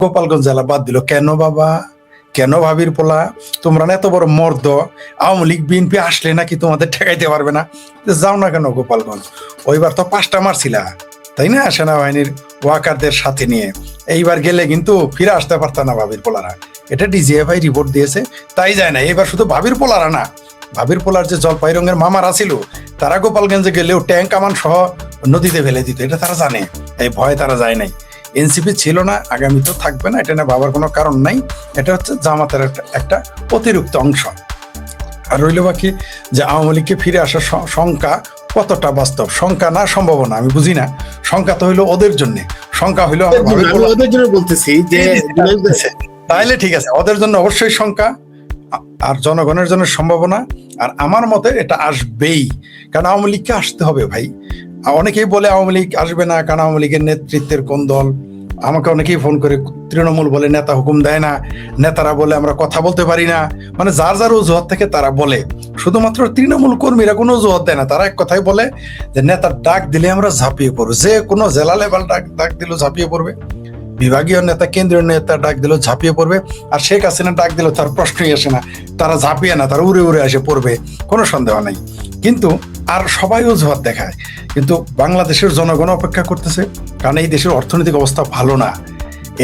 গোপালগঞ্জ জেলা বাদ দিল কেন বাবা? কেন ভাবির পোলা? তোমরা না এত বড় মর্দ, আওয়ামী লীগ বিএনপি আসলে নাকি তোমাদের ঠেকাইতে পারবে না? যাও না কেন গোপালগঞ্জ? ওইবার তো 5টা মারছিলা, তাই না, সেনাবাহিনীর ওয়াকারদের সাথে নিয়ে। এইবার গেলে কিন্তু ফিরে আসতে পারত না ভাবির পোলারা। এটা ডিজিএফআই রিপোর্ট দিয়েছে, তাই যায় না। এবার শুধু ভাবির পোলারা না, ভাবির পোলার যে জলপাই রঙের মামারা ছিল, তারা গোপালগঞ্জে গেলেও ট্যাঙ্ক কামান সহ নদীতে ফেলে দিত। এটা তারা জানে, এই ভয়ে তারা যায় নাই। এনসিপি ছিল না, আগামী তো থাকবে না, এটা না ভাবার কোনো কারণ নাই। এটা হচ্ছে জামাতের একটা অতিরিক্ত অংশ। আর রইল বাকি যে আওয়ামী লীগকে ফিরে আসার শঙ্কা কতটা বাস্তব, শঙ্কা না সম্ভাবনা আমি বুঝি না। শঙ্কা তো হইলো ওদের জন্য, শঙ্কা হইলো ওদের জন্য বলতেছি যে তাইলে ঠিক আছে, ওদের জন্য অবশ্যই শঙ্কা, আর জনগণের জন্য সম্ভাবনা। আর আমার মতে এটা আসবেই, কারণ আওয়ামী লীগকে আসতে হবে ভাই। অনেকেই বলে আওয়ামী লীগ আসবে না কারণ আওয়ামী লীগের নেতৃত্বের কোন দল। আমাকে অনেকেই ফোন করে, তৃণমূল বলে নেতা হুকুম দেয় না, নেতারা বলে আমরা কথা বলতে পারি না, মানে যার যার অজুহাত থেকে তারা বলে। শুধুমাত্র তৃণমূল কর্মীরা কোনো অজুহাত দেয় না, তারা এক কথাই বলে যে নেতার ডাক দিলে আমরা ঝাঁপিয়ে পড়বো। যে কোনো জেলা লেভেল ডাক দিলেও ঝাঁপিয়ে পড়বে, বিভাগীয় নেতা কেন্দ্রীয় নেতা ডাক দিলেও ঝাঁপিয়ে পড়বে। আর শেখ হাসিনা ডাক দিলেও তার প্রশ্নই আসে না, তারা ঝাঁপিয়ে না, তারা উড়ে উড়ে এসে পড়বে, কোনো সন্দেহ নাই। কিন্তু আর সবাই অজুহাত দেখায়, কিন্তু বাংলাদেশের জনগণ অপেক্ষা করতেছে, কারণ এই দেশের অর্থনৈতিক অবস্থা ভালো না,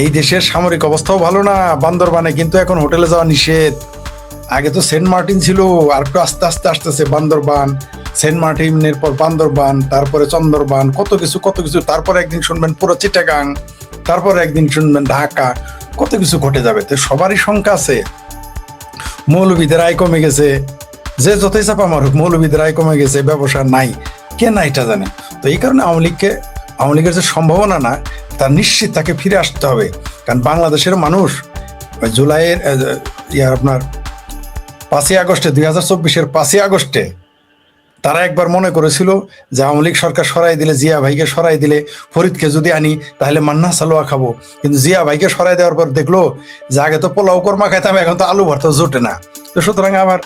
এই দেশের সামরিক অবস্থাও ভালো না। বান্দরবানে কিন্তু এখন হোটেলে যাওয়া নিষেধ। আগে তো সেন্ট মার্টিন ছিল, আর একটু আস্তে আস্তে আসতেছে বান্দরবান, সেন্ট মার্টিনের পর বান্দরবান, তারপরে চন্দরবান, কত কিছু। তারপরে একদিন শুনবেন পুরো চিটাগাং, তারপরে একদিন শুনবেন ঢাকা, কত কিছু ঘটে যাবে। তো সবারই শঙ্কা আছে। মৌলবীদের আয় কমে গেছে, যে যতই চাপা মারুক, মৌলবীদের আয় কমে গেছে, ব্যবসা নাই, কে না এটা জানে। তো এই কারণে আওয়ামী লীগের যে সম্ভাবনা না, তা নিশ্চিত তাকে ফিরে আসতে হবে। কারণ বাংলাদেশের মানুষ জুলাইয়ের আপনার 5ই আগস্টে 2024-এর 5ই আগস্টে তারা একবার মনে করেছিল যে আওয়ামী লীগ সরকার সরাই দিলে, জিয়া ভাইকে সরাই দিলে, ফরিদকে যদি আনি তাহলে মান্না সালোয়া খাবো। কিন্তু জিয়া ভাইকে সরাই দেওয়ার পর দেখলো যে আগে তো পোলাও কোরমা খাইতাম, এখন তো আলু ভর্তা জোটে না। তো সুতরাং আবার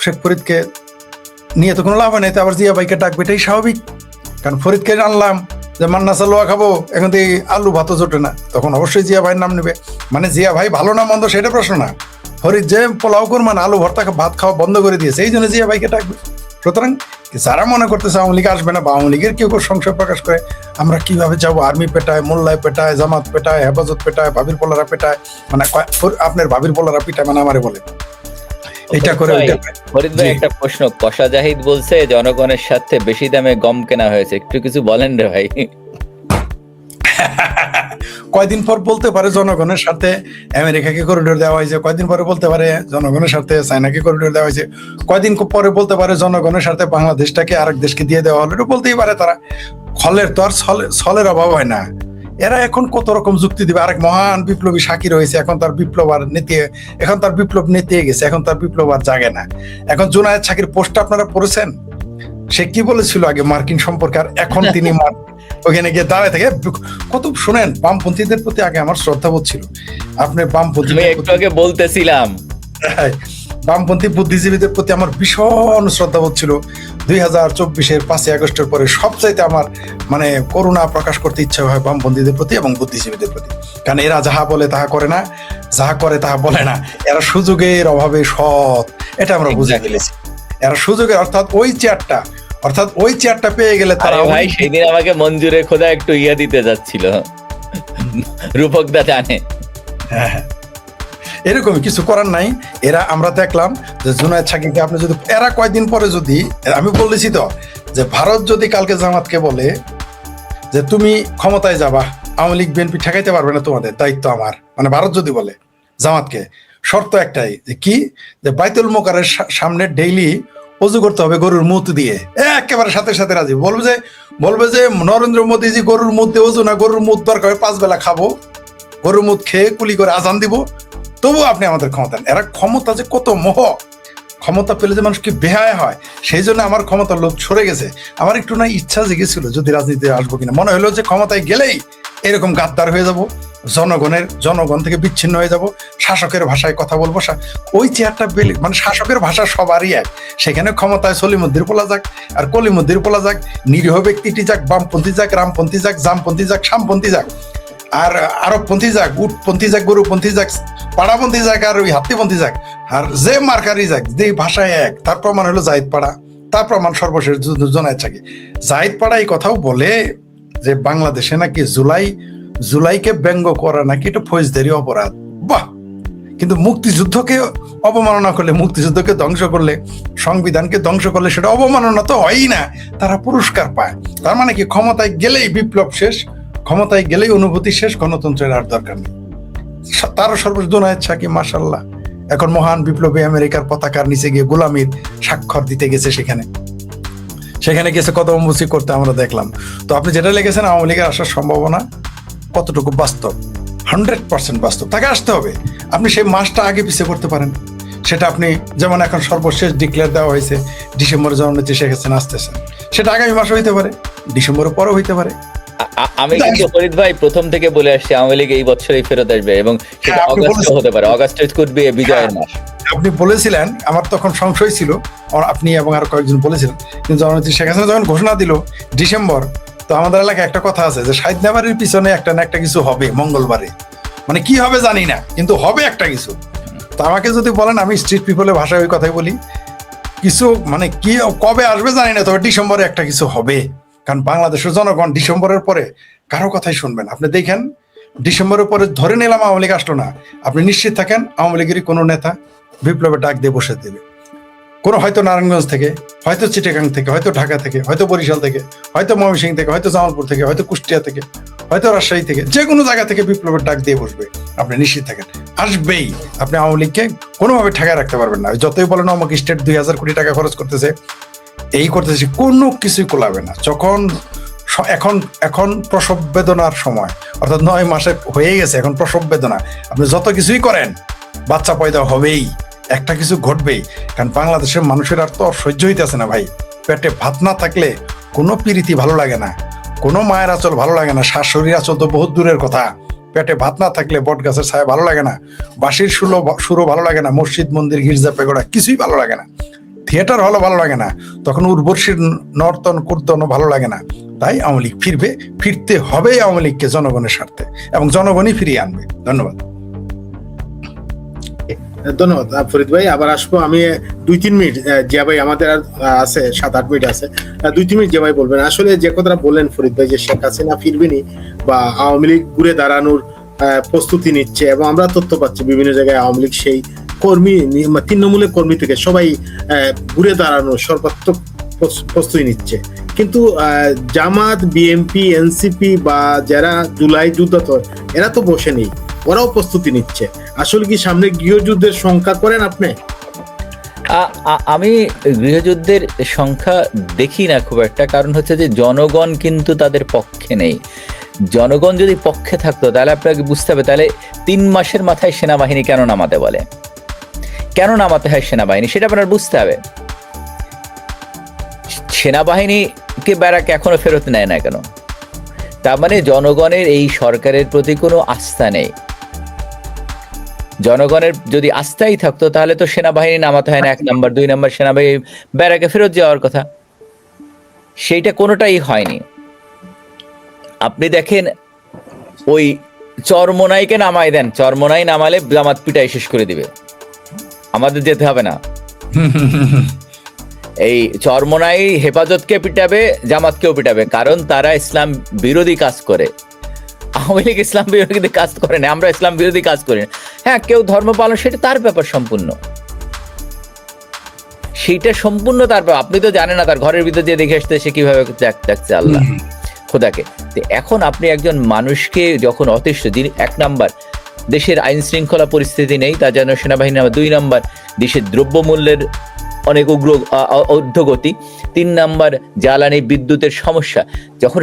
শেখ ফরিদকে নিয়ে তো কোনো লাভ নেই, তো আবার জিয়া ভাইকে ডাকবে, এটাই স্বাভাবিক। কারণ ফরিদকে আনলাম যে মান্না সালোয়া খাবো, এখন তো আলু ভাতও জোটে না, তখন অবশ্যই জিয়া ভাইয়ের নাম নেবে। মানে জিয়া ভাই ভালো না মন্দ সেটা প্রশ্ন না, ফরিদ যে পোলাও কোরমা আলু ভর্তা ভাত খাওয়া বন্ধ করে দিয়েছে, এই জন্য জিয়া ভাইকে ডাকবে। সুতরাং যারা মনে করতেছে আওয়ামী লীগ আসবে না, বা আওয়ামী লীগের কেউ সংশয় প্রকাশ করে আমরা কিভাবে যাবো, আর্মি পেটায়, মোল্লায় পেটায়, জামাত পেটায়, হেফাজত পেটায়, ভাবির পোলারা পেটায়, মানে আপনার ভাবির পোলারা পিটায়, মানে আমারে বলে এটা করে। ফরিদ ভাই একটা প্রশ্ন, কষা জাহিদ বলছে জনগণের সাথে বেশি দামে গম কেনা হয়েছে, একটু কিছু বলেন রে ভাই। কয়দিন পর বলতে পারে জনগণের সাথে আমেরিকাকে করিডোর দেওয়া হয়েছে, কয়দিন পরে বলতে পারে জনগণের সাথে চায়নাকে করিডোর দেওয়া হয়েছে, কয়দিন পরে বলতে পারে জনগণের সাথে বাংলাদেশটাকে আরেক দেশকে দিয়ে দেওয়া হলো, এটা বলতেই পারে তারা। ফলের তো আর ছলের অভাব হয় না। এরা এখন কত রকম যুক্তি দিবে। আরেক মহান বিপ্লবী শাকির হয়েছে, এখন তার বিপ্লব নেতিয়ে গেছে, এখন তার বিপ্লব আর জাগে না। এখন জুনায়েদ শাকির পোস্টটা আপনারা পড়েছেন, সে কি বলেছিল আগে মার্কিন সম্পর্কে, আর এখন তিনি ওখানে গিয়ে দাঁড়ায় থেকে কত শোনেন। বামপন্থীদের প্রতি আগে আমার শ্রদ্ধাবোধ ছিল, আপনি বলতেছিলাম বামপন্থী বুদ্ধিজীবীদের প্রতি আমার ভীষণ শ্রদ্ধাবোধ ছিল। 2024-এর 5ই আগস্টের পরে সবচাইতে আমার মানে করুণা প্রকাশ করতে ইচ্ছা হয় বামপন্থীদের প্রতি এবং বুদ্ধিজীবীদের প্রতি। কারণ এরা যাহা বলে তাহা করে না, যাহা করে তাহা বলে না, এরা সুযোগের অভাবে সৎ, এটা আমরা বুঝে ফেলেছি। এরা সুযোগের অর্থাৎ ওই চেয়ারটা পেয়ে গেলে তারা। ভাই সেদিন আমাকে মঞ্জুরে খোদা একটু দিতে যাচ্ছিল, রূপক দা জানে। হ্যাঁ, এরকমই কিছু করার নাই। এরা আমরা দেখলাম যে জুনায়েদ শাকিরকে আপনি যদি, এরা কয়েকদিন পরে যদি, আমি বলেছি তো যে ভারত যদি কালকে জামাতকে বলে যে তুমি ক্ষমতায় যাবা, আওয়ামী লীগ বিএনপি ঠেকাইতে পারবে না, তোমাদের দায়িত্ব আমার, মানে ভারত যদি বলে জামাতকে, শর্ত একটাই, যে কি, যে বাইতুল মোকারের সামনে ডেইলি অজু করতে হবে গরুর মুত দিয়ে। একেবারে সাথে সাথে রাজি। বলবে যে নরেন্দ্র মোদীজি গরুর মুত দিয়ে অজু না, গরুর মুত দরকার 5 বেলা খাবো, গরুর মুত খেয়ে কুলি করে আজান দিব, তবু আপনি আমাদের ক্ষমতা। এরা ক্ষমতা যে কত মোহ, ক্ষমতা পেলে যে মানুষ কি বেহায় হয়, সেই জন্য আমার ক্ষমতার লোভ সরে গেছে। আমার একটু না ইচ্ছা জেগেছিল যদি রাজনীতিতে আসবো কিনা, মনে হলো যে ক্ষমতায় গেলেই এরকম গাদ্দার হয়ে যাব, জনগণ থেকে বিচ্ছিন্ন হয়ে যাব, শাসকের ভাষায় কথা বলবো। ওই চেয়ারটা মানে শাসকের ভাষা সবারই এক, সেখানে ক্ষমতায় সলিমুদ্দির পোলা যাক আর কলিমুদ্দির পোলা যাক, নিরীহ ব্যক্তিটি যাক, বামপন্থী যাক, রামপন্থী যাক, জামপন্থী যাক, সামপন্থী যাক, আর আরবপন্থী যাক, উটপন্থী যাক, গরুপন্থী যাক, পাড়াপন্থী যাক, আর ওই হাতিপন্থী যাক, আর যে মার্কারি যাক, যে ভাষায় এক, তার প্রমাণ হলো জাহিদ পাড়া, তার প্রমাণ সর্বশেষ জোনায়েদ সাকি। জাহিদ পাড়া এই কথাও বলে যে বাংলাদেশে নাকি জুলাইকে ব্যঙ্গ করা নাকি এটা ফৌজদারি অপরাধ। বাহ! কিন্তু মুক্তিযুদ্ধকে অবমাননা করলে, মুক্তিযুদ্ধকে ধ্বংস করলে, সংবিধানকে ধ্বংস করলে সেটা অবমাননা তো হয়ই না, তারা পুরস্কার পায়। তার মানে কি ক্ষমতায় গেলেই বিপ্লব শেষ, ক্ষমতায় গেলেই অনুভূতি শেষ, গণতন্ত্রের আর দরকার নেই। তারও সর্বোচ্চ জোনায়েদ সাকি মাশাআল্লাহ এখন মহান বিপ্লবী আমেরিকার পতাকার নিচে গিয়ে গোলামীর স্বাক্ষর দিতে গেছে, সেখানে গেছে কদমবুসি করতে আমরা দেখলাম। তো আপনি যেটা লিখেছেন আওয়ামী লীগের আসার সম্ভাবনা কতটুকু বাস্তব? 100% বাস্তব। তাকে আসতে হবে। আপনি সেই মাসটা আগে পিছিয়ে করতে পারেন, সেটা আপনি যেমন এখন সর্বশেষ ডিক্লেয়ার দেওয়া হয়েছে ডিসেম্বরে জননেত্রী শেখ হাসিনা আসতেছেন, সেটা আগামী মাসে হইতে পারে, ডিসেম্বরের পরেও হইতে পারে। আমি কিন্তু ফরিদ ভাই প্রথম থেকে বলে আসছি আওয়ামী লীগ এই বছরই ফেরত আসবে এবং সেটা অগাস্টে হতে পারে, অগাস্টে কুড বি বিজয়ের মাস। আপনি বলেছিলেন, আমার তখন সংশয় ছিল, আপনি এবং আরো কয়েকজন বলেছিলেন, কিন্তু জননেত্রী শেখ হাসিনা যখন ঘোষণা দিল ডিসেম্বর, তো আমাদের এলাকায় একটা কথা আছে যে শাহিদ নামারের পিছনে একটা না একটা কিছু হবে মঙ্গলবারে, মানে কি হবে জানি না, কিন্তু হবে একটা কিছু। তো আমাকে যদি বলেন, আমি স্ট্রিট পিপলের ভাষায় ওই কথাই বলি, কিছু মানে কি কবে আসবে জানি না, তবে ডিসেম্বরে একটা কিছু হবে। কারণ বাংলাদেশের জনগণ ডিসেম্বরের পরে কারো কথাই শুনবেন। আপনি দেখেন ডিসেম্বরের পরে ধরে নিলাম আওয়ামী লীগ আসলো না, আপনি নিশ্চিত থাকেন আওয়ামী লীগেরই কোনো নেতা বিপ্লবের ডাক দিয়ে বসে দেবে। কোনো হয়তো নারায়ণগঞ্জ থেকে, হয়তো চিটাগাং থেকে, হয়তো ঢাকা থেকে, হয়তো বরিশাল থেকে, হয়তো ময়মনসিংহ থেকে, হয়তো জামালপুর থেকে, হয়তো কুষ্টিয়া থেকে, হয়তো রাজশাহী থেকে, যে কোনো জায়গা থেকে বিপ্লবের ডাক দিয়ে বসবে। আপনি নিশ্চিত থাকেন আসবেই। আপনি আওয়ামী লীগকে কোনোভাবে ঠেকায় রাখতে পারবেন না। যতই বলেন অমুক স্টেট 2000 কোটি টাকা খরচ করতেছে, এই করতেছে, কোনো কিছুই কোলাবে না। এখন প্রসব বেদনার সময়, অর্থাৎ 9 মাসে হয়ে গেছে, এখন প্রসব বেদনা। আপনি যত কিছুই করেন বাচ্চা পয়দা হবেই, একটা কিছু ঘটবেই। কারণ বাংলাদেশের মানুষের আর তো সহ্য হইতেছে না ভাই। পেটে ভাত না থাকলে কোনো প্রীতি ভালো লাগে না, কোনো মায়ের আঁচল ভালো লাগে না, শাশুড়ির আঁচল তো বহুত দূরের কথা। পেটে ভাত না থাকলে বট গাছের ছায়া ভালো লাগে না, বাঁশির সুরও ভালো লাগে না, মসজিদ মন্দির গির্জা পেগোড়া কিছুই ভালো লাগে না, থিয়েটার হলও ভালো লাগে না, তখন উর্বশীর নর্তন কীর্তনও ভালো লাগে না। তাই আওয়ামী লীগ ফিরতে হবে আওয়ামী লীগকে জনগণের স্বার্থে, এবং জনগণই ফিরিয়ে আনবে। ধন্যবাদ। ধন্যবাদ ফরিদ ভাই। আবার আসবো আমি 2-3 মিনিট, জিয়া ভাই আমাদের আর আছে 7-8 মিনিট আছে, 2-3 মিনিট জিয়া ভাই বলবেন। আসলে যে কথাটা বললেন ফরিদ ভাই, যে শেখ হাসিনা ফিরবেনি বা আওয়ামী লীগ ঘুরে দাঁড়ানোর প্রস্তুতি নিচ্ছে, এবং আমরা তথ্য পাচ্ছি বিভিন্ন জায়গায় আওয়ামী লীগ সেই কর্মী, তৃণমূলের কর্মী থেকে সবাই ঘুরে দাঁড়ানোর সর্বাত্মক প্রস্তুতি নিচ্ছে। কিন্তু জামাত, বিএনপি, এনসিপি বা যারা জুলাই যুদ্ধ, এরা তো বসে নেই, ওরাও প্রস্তুতি নিচ্ছে। আসলে কি সামনে গৃহযুদ্ধের সংখ্যা করেন আপনি? আমি গৃহযুদ্ধের সংখ্যা দেখি না খুব একটা, কারণ হচ্ছে যে জনগণ কিন্তু তাদের পক্ষে নেই। জনগণ যদি পক্ষে থাকতো তাহলে আপনাকে বুঝতে হবে, তাহলে 3 মাসের মাথায় সেনাবাহিনী কেন নামাতে বলে, কেন নামাতে হয় সেনাবাহিনী, সেটা আপনার বুঝতে হবে। সেনাবাহিনীকে ব্যারাক এখনো ফেরত নেয় না কেন? তার মানে জনগণের এই সরকারের প্রতি কোনো আস্থা নেই। জনগণের যদি আস্থাই থাকতো তাহলে তো সেনাবাহিনী নামাতে হয় না। 1 নাম্বার, 2 নাম্বার সেনাবাহিনী ব্যারাকে ফেরত যাওয়ার কথা, সেইটা কোনোটাই হয়নি। আপনি দেখেন ওই চরমোনাইকে নামাই দেন, চরমোনাই নামালে জামাত পিটাই শেষ করে দিবে, আমাদের যেতে হবে না। এই চরমোনাই হেফাজতকে পিটাবে, জামাতকেও পিটাবে, কারণ তারা ইসলাম বিরোধী কাজ করে। আওয়ামী লীগ ইসলাম বিরোধী কাজ করে না, আমরা ইসলাম বিরোধী কাজ করি না। হ্যাঁ, কেউ ধর্ম পালন, সেটা তার ব্যাপার সম্পূর্ণ, সেইটা সম্পূর্ণ তার ব্যাপার। আপনি তো জানেন না তার ঘরের ভিতর দিয়ে দেখে আসতে সে কিভাবে ডাকছে আল্লাহ খোদাকে। এখন আপনি একজন মানুষকে যখন অতিষ্ঠ, যিনি 1 নাম্বার দেশের আইন শৃঙ্খলা পরিস্থিতি নেই, তার জন্য সেনাবাহিনী, 2 নাম্বার দেশের দ্রব্যমূল্যের অনেক উগ্র ঊর্ধ্বগতি, 3 নাম্বার জ্বালানি বিদ্যুতের সমস্যা, যখন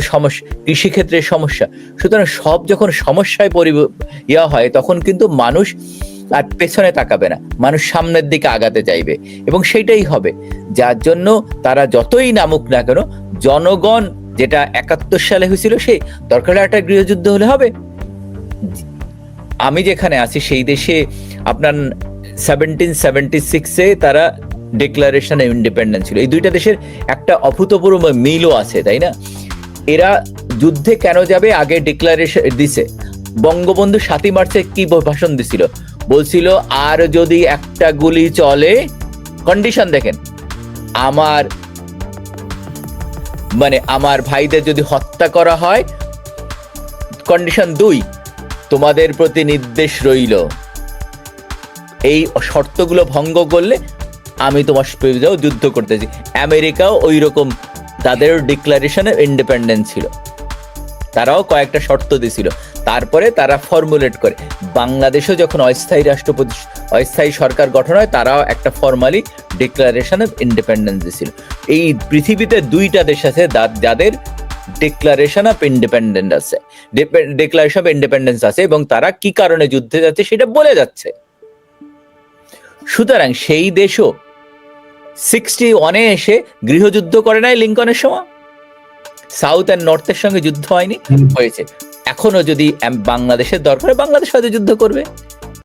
কৃষিক্ষেত্রের সমস্যা। সুতরাং সব যখন সমস্যায় হয় তখন কিন্তু মানুষ আর পেছনে তাকাবে না, মানুষ সামনের দিকে আগাতে চাইবে, এবং সেইটাই হবে। যার জন্য তারা যতই নামুক না কেন, জনগণ, যেটা 71 সালে হয়েছিল, সেই দরকার একটা গৃহযুদ্ধ হলে হবে। আমি যেখানে আছি সেই দেশে আপনার 1776-এ তারা ডিক্লারেশন অফ ইন্ডিপেন্ডেন্স ছিল। এই 2টা দেশের একটা অভূতপূর্ব মিলও আছে, তাই না? এরা যুদ্ধে কেন যাবে, আগে ডিক্লারেশন দিছে, বঙ্গবন্ধু 7ই মার্চে কি ভাষণ দিছিল, বলছিল আর যদি একটা গুলি চলে, কন্ডিশন দেখেন, আমার আমার ভাইদের যদি হত্যা করা হয়, কন্ডিশন 2, তোমাদের প্রতি নির্দেশ রইল, এই শর্তগুলো ভঙ্গ করলে আমি তোমার বিরুদ্ধেও যুদ্ধ করতেছি। আমেরিকাও ওই রকম, তাদের ডিক্লারেশন অফ ইন্ডিপেন্ডেন্স ছিল, তারাও কয়েকটা শর্ত দিছিল, তারপরে তারা ফর্মুলেট করে। বাংলাদেশও যখন অস্থায়ী সরকার গঠন হয়, তারাও একটা ফর্মালি ডিক্লারেশন অফ ইন্ডিপেন্ডেন্স দিছিল। এই পৃথিবীতে 2টা দেশ আছে যাদের ডিক্লারেশন অফ ইন্ডিপেন্ডেন্স আছে, এবং তারা কি কারণে যুদ্ধে যাচ্ছে সেটা বলে যাচ্ছে। সুতরাং সেই দেশও 61-এ এসে গৃহযুদ্ধ করে নাই লিঙ্কনের সময়, সাউথ অ্যান্ড নর্থের সঙ্গে যুদ্ধ হয়নি, হয়েছে। এখনো যদি বাংলাদেশের দরকার, বাংলাদেশ হয়তো যুদ্ধ করবে।